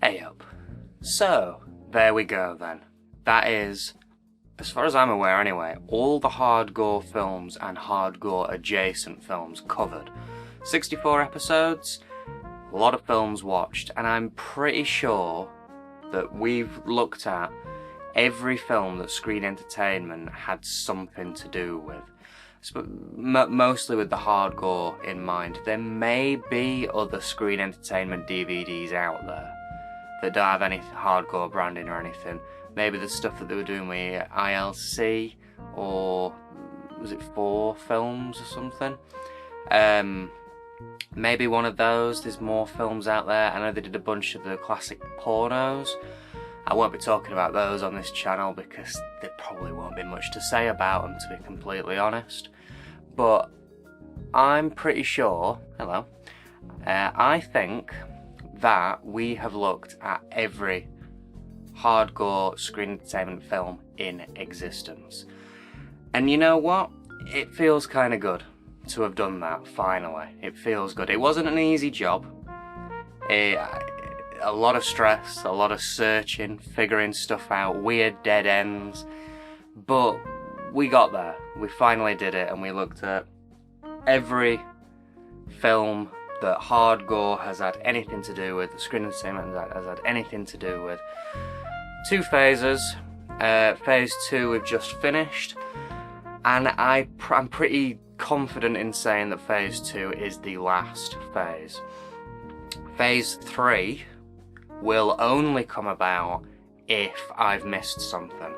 Hey up. So, there we go then. That is, as far as I'm aware anyway, all the hardcore films and hardcore adjacent films covered. 64 episodes, a lot of films watched, and I'm pretty sure that we've looked at every film that Screen Entertainment had something to do with. Mostly with the hardcore in mind. There may be other Screen Entertainment DVDs out there that don't have any hardcore branding or anything. Maybe the stuff that they were doing with ILC, or was it 4 films or something? Maybe one of those. There's more films out there. I know they did a bunch of the classic pornos. I won't be talking about those on this channel because there probably won't be much to say about them, to be completely honest. But I'm pretty sure, I think that we have looked at every hardcore Screen Entertainment film in existence. And you know what? It feels kind of good to have done that, finally. It feels good. It wasn't an easy job. A lot of stress, a lot of searching, figuring stuff out, weird dead ends. But we got there. We finally did it, and we looked at every film that hardcore has had anything to do with, the Screen Entertainment has had anything to do with. 2 phases. Phase 2 we've just finished, and I'm pretty confident in saying that Phase 2 is the last phase. Phase 3 will only come about if I've missed something.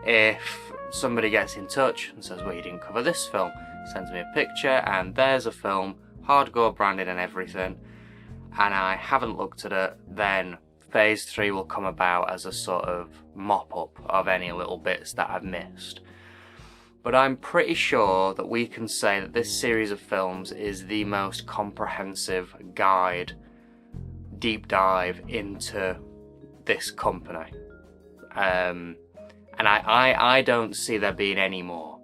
If somebody gets in touch and says, well, you didn't cover this film, sends me a picture and there's a film, hardcore branded and everything, and I haven't looked at it, then Phase 3 will come about as a sort of mop-up of any little bits that I've missed. But I'm pretty sure that we can say that this series of films is the most comprehensive guide, deep dive into this company. And I don't see there being any more.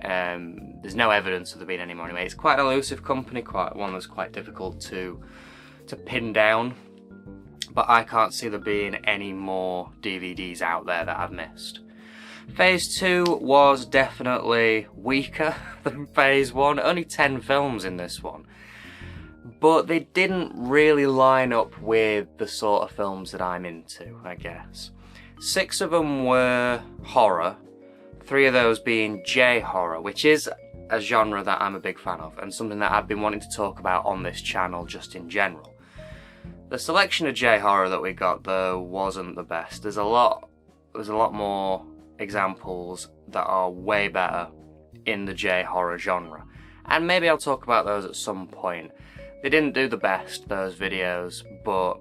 There's no evidence of there being any more anyway. It's quite an elusive company, quite one that's quite difficult to pin down. But I can't see there being any more DVDs out there that I've missed. Phase 2 was definitely weaker than Phase 1. Only 10 films in this one. But they didn't really line up with the sort of films that I'm into, I guess. 6 of them were horror, 3 of those being J-horror, which is a genre that I'm a big fan of, and something that I've been wanting to talk about on this channel just in general. The selection of J-horror that we got, though, wasn't the best. There's a lot more examples that are way better in the J-horror genre, and maybe I'll talk about those at some point. They didn't do the best, those videos, but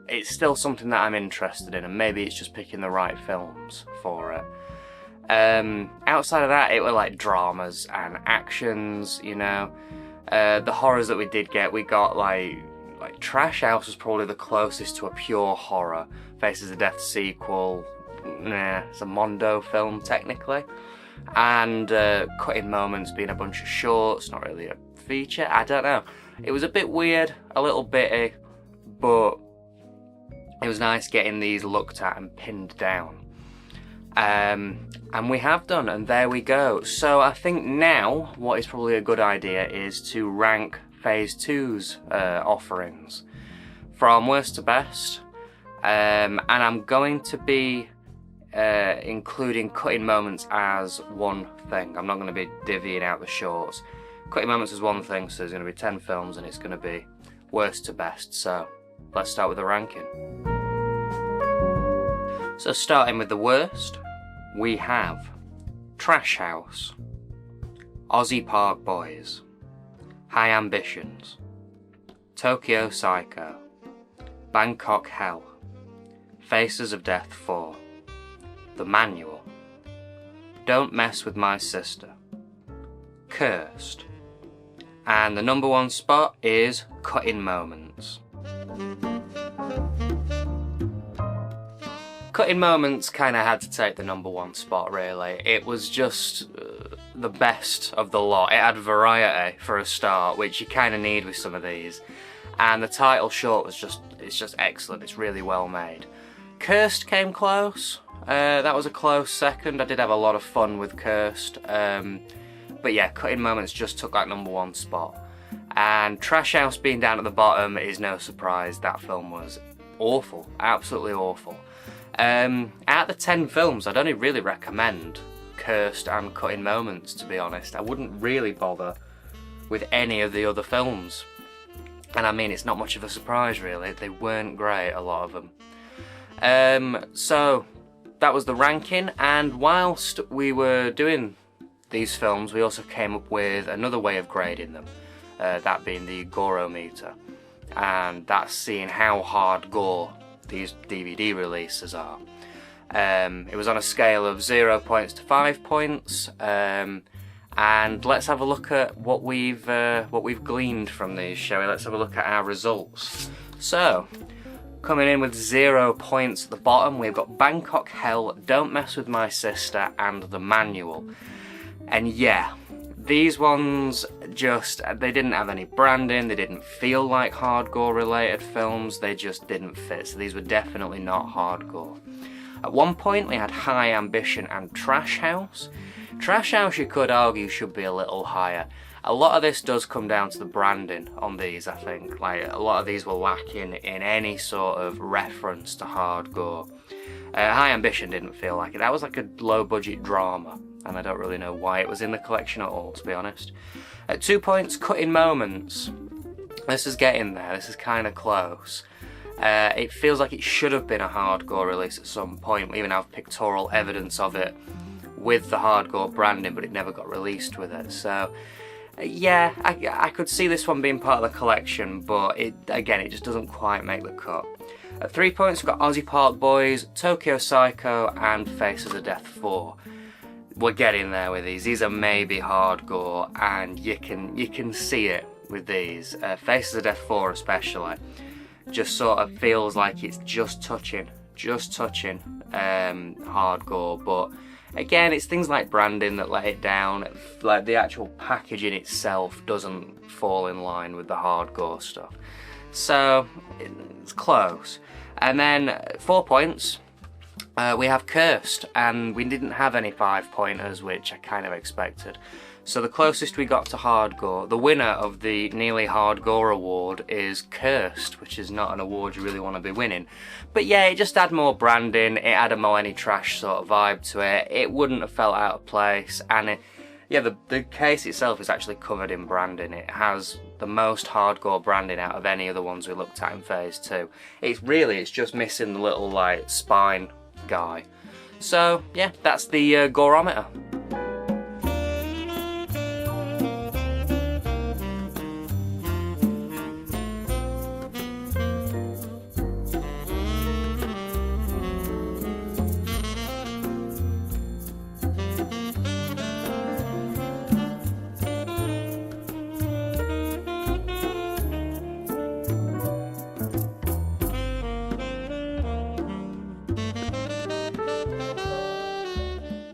it's still something that I'm interested in, and maybe it's just picking the right films for it. Outside of that, it were like dramas and actions, you know. The horrors that we did get, we got like Trash House was probably the closest to a pure horror. Faces of Death sequel, it's a Mondo film technically. And Cutting Moments being a bunch of shorts, not really a feature, I don't know. It was a bit weird, a little bitty, but it was nice getting these looked at and pinned down. And we have done, and there we go. So I think now what is probably a good idea is to rank Phase 2's offerings from worst to best, and I'm going to be including Cutting Moments as one thing. I'm not going to be divvying out the shorts. Cutting Moments is one thing, so there's going to be 10 films and it's going to be worst to best. So let's start with the ranking. So starting with the worst, we have Trash House, Aussie Park Boys, High Ambitions, Tokyo Psycho, Bangkok Hell, Faces of Death 4, The Manual, Don't Mess With My Sister, Cursed, and the number 1 spot is Cutting Moments. Moments. Cutting Moments kind of had to take the #1 spot, really. It was just the best of the lot. It had variety for a start, which you kind of need with some of these. And the title short was it's just excellent. It's really well made. Cursed came close. That was a close second. I did have a lot of fun with Cursed. But yeah, Cutting Moments just took that #1 spot. And Trash House being down at the bottom is no surprise. That film was awful. Absolutely awful. Out of the 10 films, I'd only really recommend Cursed and Cutting Moments, to be honest. I wouldn't really bother with any of the other films. And I mean, it's not much of a surprise, really. They weren't great, a lot of them. So, that was the ranking, and whilst we were doing these films, we also came up with another way of grading them, that being the Gore-o-meter. And that's seeing how hard gore these DVD releases are. It was on a scale of 0 points to 5 points, and let's have a look at what we've gleaned from these, shall we? Let's have a look at our results. So, coming in with 0 points at the bottom, we've got Bangkok Hell, Don't Mess With My Sister, and The Manual. And yeah, these ones they didn't have any branding, they didn't feel like hardcore related films, they just didn't fit, so these were definitely not hardcore. At one point we had High Ambition and Trash House. Trash House, you could argue, should be a little higher. A lot of this does come down to the branding on these, I think. Like, a lot of these were lacking in any sort of reference to hardcore. High Ambition didn't feel like it. That was like a low-budget drama, and I don't really know why it was in the collection at all, to be honest. At 2 points, Cutting Moments. This is getting there. This is kind of close. It feels like it should have been a hardcore release at some point. We even have pictorial evidence of it with the hardcore branding, but it never got released with it. So, yeah, I could see this one being part of the collection, but it just doesn't quite make the cut. At 3 points, we've got Aussie Park Boys, Tokyo Psycho, and Faces of Death 4. We're getting there with these. These are maybe hardcore, and you can see it with these. Faces of Death 4 especially, just sort of feels like it's just touching hardcore, but again, it's things like branding that let it down. Like, the actual packaging itself doesn't fall in line with the hardcore stuff. So, it's close. And then, 4 points, we have Cursed, and we didn't have any 5-pointers, which I kind of expected. So the closest we got to hardcore, the winner of the Nearly Hardcore award is Cursed, which is not an award you really want to be winning. But yeah, it just had more branding, it had a more any trash sort of vibe to it, it wouldn't have felt out of place, and the case itself is actually covered in branding. It has the most hardcore branding out of any of the ones we looked at in Phase 2. It's just missing the little, like, spine guy. So, yeah, that's the Gore-o-meter.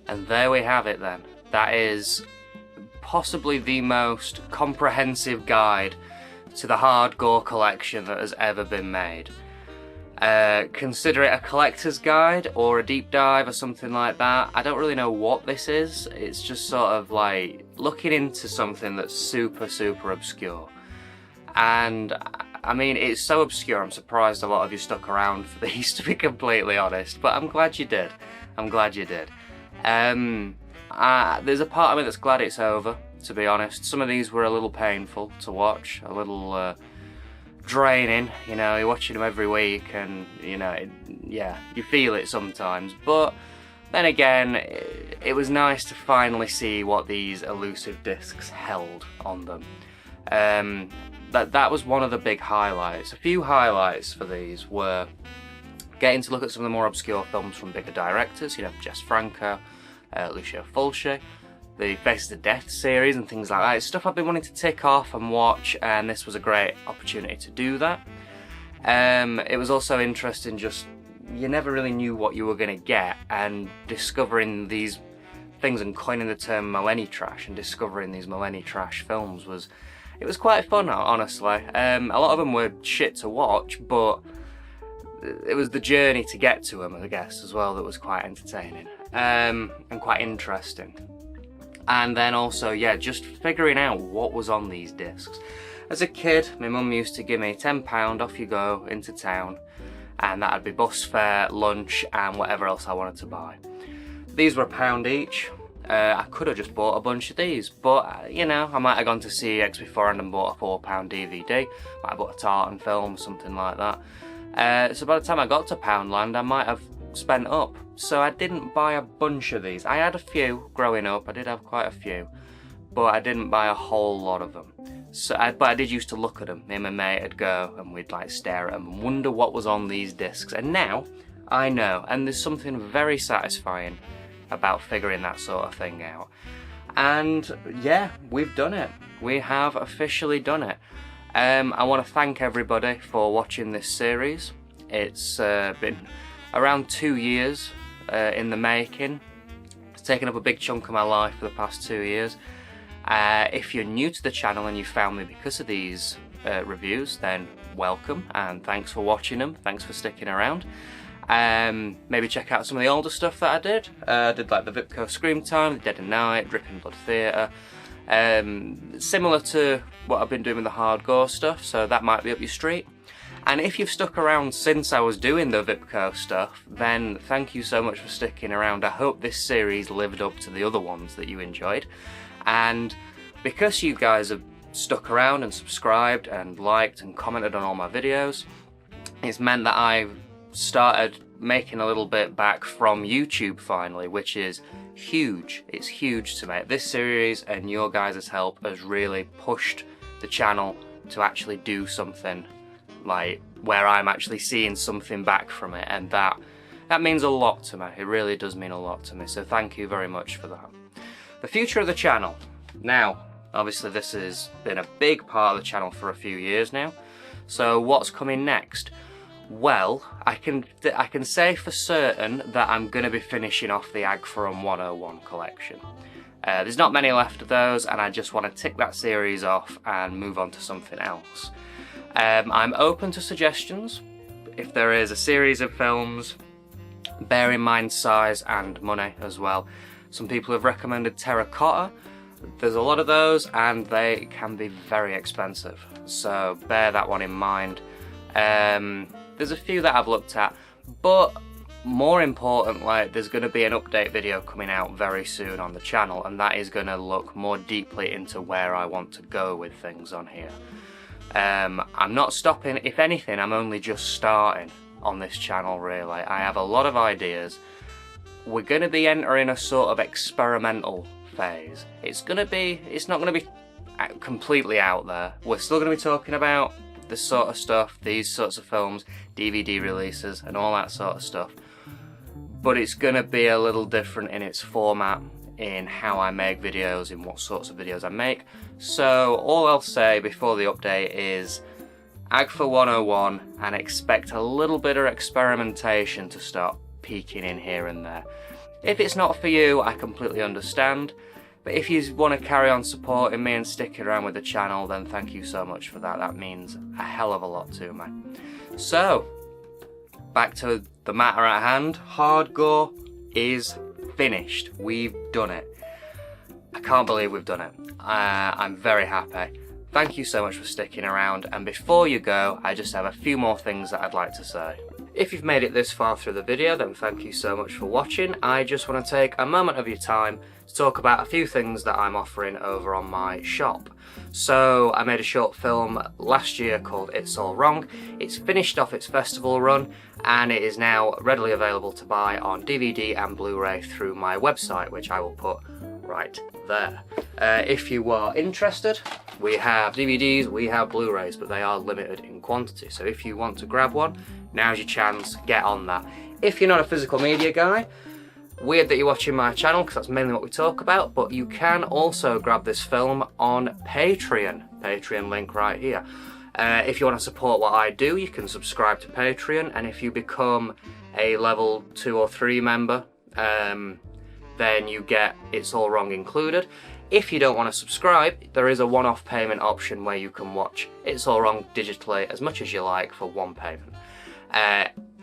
And there we have it then. That is possibly the most comprehensive guide to the hardcore collection that has ever been made. Consider it a collector's guide or a deep dive or something like that. I don't really know what this is. It's just sort of like looking into something that's super, super obscure. And I mean, it's so obscure, I'm surprised a lot of you stuck around for these, to be completely honest. But I'm glad you did. I'm glad you did. There's a part of me that's glad it's over, to be honest. Some of these were a little painful to watch, a little draining, you know, you're watching them every week and, you know, you feel it sometimes. But then again, it was nice to finally see what these elusive discs held on them. That was one of the big highlights. A few highlights for these were getting to look at some of the more obscure films from bigger directors, you know, Jess Franco, Lucio Fulci, the Faces of Death series and things like that. It's stuff I've been wanting to tick off and watch, and this was a great opportunity to do that. It was also interesting, just you never really knew what you were going to get, and discovering these things and coining the term millennial trash and discovering these millennial trash films was quite fun, honestly. A lot of them were shit to watch, but it was the journey to get to them, I guess, as well, that was quite entertaining and quite interesting. And then also, yeah, just figuring out what was on these discs. As a kid, my mum used to give me £10, off you go into town, and that'd be bus fare, lunch, and whatever else I wanted to buy. These were £1 each. I could have just bought a bunch of these, but you know, I might have gone to CEX beforehand and bought a £4 DVD. Might have bought a tartan film, something like that. So by the time I got to Poundland, I might have spent up. So I didn't buy a bunch of these. I had a few growing up. I did have quite a few, but I didn't buy a whole lot of them. But I did used to look at them. Me and my mate would go and we'd like stare at them and wonder what was on these discs. And now I know, and there's something very satisfying about figuring that sort of thing out. And yeah, we've done it. We have officially done it. I want to thank everybody for watching this series. It's been around 2 years in the making. It's taken up a big chunk of my life for the past 2 years. If you're new to the channel and you found me because of these reviews, then welcome and thanks for watching them. Thanks for sticking around. Maybe check out some of the older stuff that I did. I did like the Vipco Scream Time, the Dead of Night, Dripping Blood Theatre. Similar to what I've been doing with the hard gore stuff, so that might be up your street. And if you've stuck around since I was doing the Vipco stuff, then thank you so much for sticking around. I hope this series lived up to the other ones that you enjoyed. And because you guys have stuck around and subscribed and liked and commented on all my videos, it's meant that I've started making a little bit back from YouTube finally, which is huge. It's huge to me. This series and your guys' help has really pushed the channel to actually do something like where I'm actually seeing something back from it, and that means a lot to me. It really does mean a lot to me, so thank you very much for that. The future of the channel. Now, obviously this has been a big part of the channel for a few years now, so what's coming next? Well, I can say for certain that I'm going to be finishing off the Ag Forum 101 collection. There's not many left of those, and I just want to tick that series off and move on to something else. I'm open to suggestions. If there is a series of films, bear in mind size and money as well. Some people have recommended terracotta. There's a lot of those and they can be very expensive, so bear that one in mind. There's a few that I've looked at, but more importantly, there's going to be an update video coming out very soon on the channel, and that is going to look more deeply into where I want to go with things on here. I'm not stopping. If anything, I'm only just starting on this channel, really. I have a lot of ideas. We're going to be entering a sort of experimental phase. It's not going to be completely out there. We're still going to be talking about this sort of stuff, these sorts of films, DVD releases and all that sort of stuff. But it's going to be a little different in its format, in how I make videos, in what sorts of videos I make. So all I'll say before the update is AGFA 101, and expect a little bit of experimentation to start peeking in here and there. If it's not for you, I completely understand. But if you want to carry on supporting me and sticking around with the channel, then thank you so much for that. That means a hell of a lot to me. So, back to the matter at hand. Hardcore is finished. We've done it. I can't believe we've done it. I'm very happy. Thank you so much for sticking around, and before you go, I just have a few more things that I'd like to say. If you've made it this far through the video, then thank you so much for watching. I just want to take a moment of your time to talk about a few things that I'm offering over on my shop. So I made a short film last year called It's All Wrong. It's finished off its festival run, and it is now readily available to buy on DVD and Blu-ray through my website, which I will put right there. If you are interested, we have DVDs, we have Blu-rays, but they are limited in quantity. So if you want to grab one, now's your chance, get on that. If you're not a physical media guy, weird that you're watching my channel because that's mainly what we talk about, but you can also grab this film on Patreon. Patreon link right here. If you want to support what I do, you can subscribe to Patreon, and if you become a level 2 or 3 member, then you get It's All Wrong included. If you don't want to subscribe, there is a one-off payment option where you can watch It's All Wrong digitally as much as you like for one payment.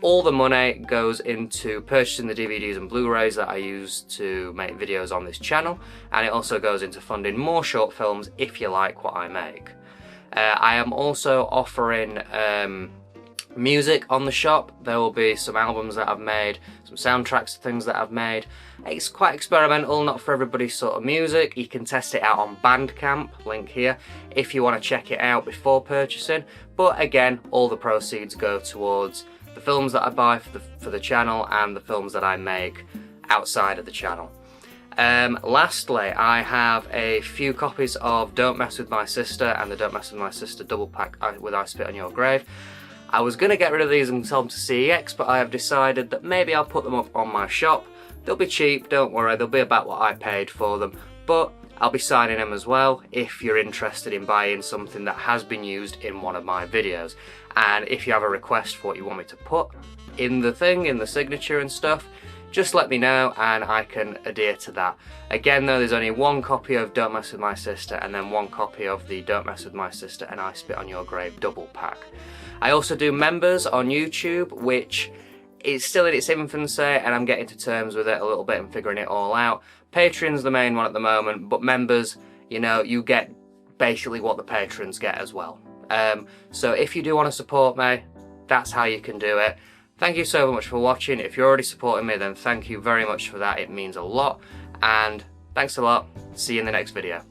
All the money goes into purchasing the DVDs and Blu-rays that I use to make videos on this channel, and it also goes into funding more short films if you like what I make. I am also offering music on the shop. There will be some albums that I've made, some soundtracks to things that I've made. It's quite experimental, not for everybody's sort of music. You can test it out on Bandcamp, link here, if you want to check it out before purchasing. But again, all the proceeds go towards the films that I buy for the channel and the films that I make outside of the channel. Lastly, I have a few copies of Don't Mess With My Sister and the Don't Mess With My Sister double pack with I Spit On Your Grave. I was going to get rid of these and sell them to CEX, but I have decided that maybe I'll put them up on my shop. They'll be cheap, don't worry, they'll be about what I paid for them, but I'll be signing them as well if you're interested in buying something that has been used in one of my videos. And if you have a request for what you want me to put in the thing, in the signature and stuff, just let me know and I can adhere to that. Again though, there's only one copy of Don't Mess With My Sister and then one copy of the Don't Mess With My Sister and I Spit On Your Grave double pack. I also do members on YouTube, which is still in its infancy and I'm getting to terms with it a little bit and figuring it all out. Patreon's the main one at the moment, but members, you know, you get basically what the patrons get as well. So if you do want to support me, that's how you can do it. Thank you so much for watching. If you're already supporting me, then thank you very much for that. It means a lot. And thanks a lot. See you in the next video.